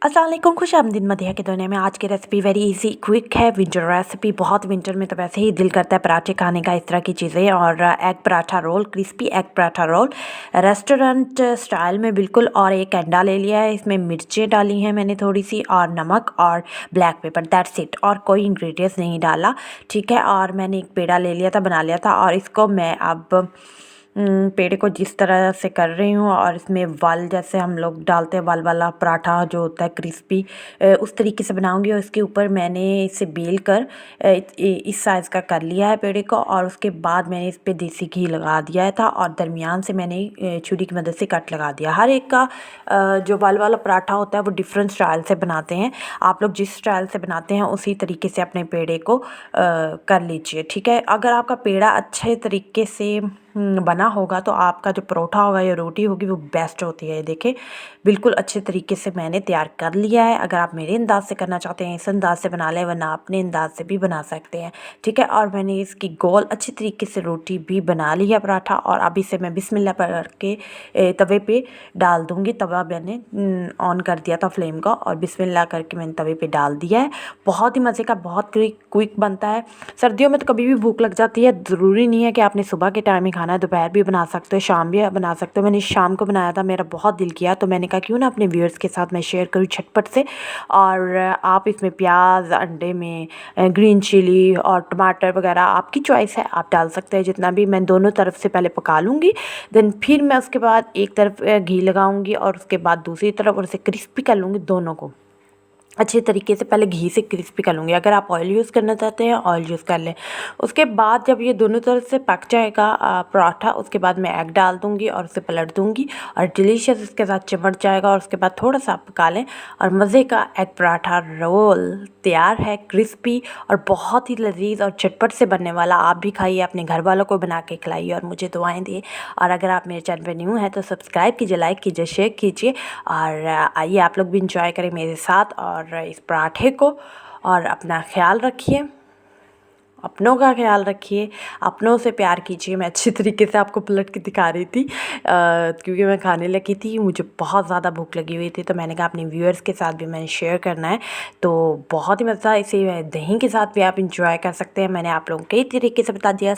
अस्सलाम वालेकुम, खुश आमदीद मदिया की दुनिया में। आज की रेसिपी वेरी इजी क्विक है, विंटर रेसिपी। बहुत विंटर में तो वैसे ही दिल करता है पराठे खाने का, इस तरह की चीज़ें। और egg paratha roll, crispy egg paratha roll restaurant style में बिल्कुल। और एक अंडा ले लिया है, इसमें मिर्चें डाली हैं मैंने थोड़ी सी, और नमक और ब्लैक पेपर, दैट्स इट। और कोई इंग्रेडिएंट्स नहीं डाला, ठीक है। और मैंने एक पेड़ा ले लिया था, बना लिया था। और इसको मैं अब पेड़े को जिस तरह से कर रही हूँ, और इसमें वल जैसे हम लोग डालते हैं, वल वाला पराठा जो होता है क्रिस्पी, उस तरीके से बनाऊँगी। और इसके ऊपर मैंने इसे बेल कर इस साइज़ का कर लिया है पेड़े को। और उसके बाद मैंने इस पर देसी घी लगा दिया था, और दरमियान से मैंने छुरी की मदद से कट लगा दिया। हर एक का जो वल वाला पराठा होता है वो डिफरेंट स्टाइल से बनाते हैं। आप लोग जिस स्टाइल से बनाते हैं उसी तरीके से अपने पेड़े को कर लीजिए, ठीक है। अगर आपका पेड़ा अच्छे तरीके से बना होगा तो आपका जो परोठा होगा या रोटी होगी वो बेस्ट होती है। देखें, बिल्कुल अच्छे तरीके से मैंने तैयार कर लिया है। अगर आप मेरे अंदाज से करना चाहते हैं, इस अंदाज से बना लें, वरना अपने अंदाज से भी बना सकते हैं, ठीक है। और मैंने इसकी गोल अच्छी तरीके से रोटी भी बना ली है पराठा। और अब इसे मैं बिस्मिल्लाह कर के तवे पे डाल दूँगी। तवा मैंने ऑन कर दिया था फ्लेम का, और बिस्मिल्लाह करके मैंने तवे पे डाल दिया है। बहुत ही मज़े का, बहुत क्विक बनता है। सर्दियों में तो कभी भी भूख लग जाती है, ज़रूरी नहीं है कि आपने सुबह के टाइम ही खाना है, दोपहर भी बना सकते हो, शाम भी बना सकते हो। मैंने शाम को बनाया था, मेरा बहुत दिल किया, तो मैंने कहा क्यों ना अपने व्यूअर्स के साथ मैं शेयर करूँ झटपट से। और आप इसमें प्याज, अंडे में ग्रीन चिली और टमाटर वगैरह आपकी चॉइस है, आप डाल सकते हैं जितना भी। मैं दोनों तरफ से पहले पका लूँगी, देन फिर मैं उसके बाद एक तरफ घी लगाऊँगी, और उसके बाद दूसरी तरफ, और उसे क्रिस्पी कर लूँगी दोनों को अच्छे तरीके से। पहले घी से क्रिस्पी कर लूँगी, अगर आप ऑयल यूज़ करना चाहते हैं ऑयल यूज़ कर लें। उसके बाद जब ये दोनों तरफ से पक जाएगा पराठा, उसके बाद मैं एग डाल दूँगी और उसे पलट दूँगी, और डिलीशियस इसके साथ चिमट जाएगा। और उसके बाद थोड़ा सा आप पका लें, और मज़े का एग पराठा रोल तैयार है, क्रिस्पी और बहुत ही लजीज और झटपट से बनने वाला। आप भी खाइए, अपने घर वालों को बना के खिलाइए, और मुझे दुआएं दिए। और अगर आप मेरे चैनल पर न्यू हैं तो सब्सक्राइब कीजिए, लाइक कीजिए, शेयर कीजिए। और आइए आप लोग भी इंजॉय करें मेरे साथ और इस पराठे को। और अपना ख्याल रखिए, अपनों का ख्याल रखिए, अपनों से प्यार कीजिए। मैं अच्छी तरीके से आपको पलट के दिखा रही थी क्योंकि मैं खाने लगी थी, मुझे बहुत ज़्यादा भूख लगी हुई थी, तो मैंने कहा अपने व्यूअर्स के साथ भी मैंने शेयर करना है। तो बहुत ही मज़ा, इसे दही के साथ भी आप इंजॉय कर सकते हैं। मैंने आप लोगों को कई तरीके से बता दिया।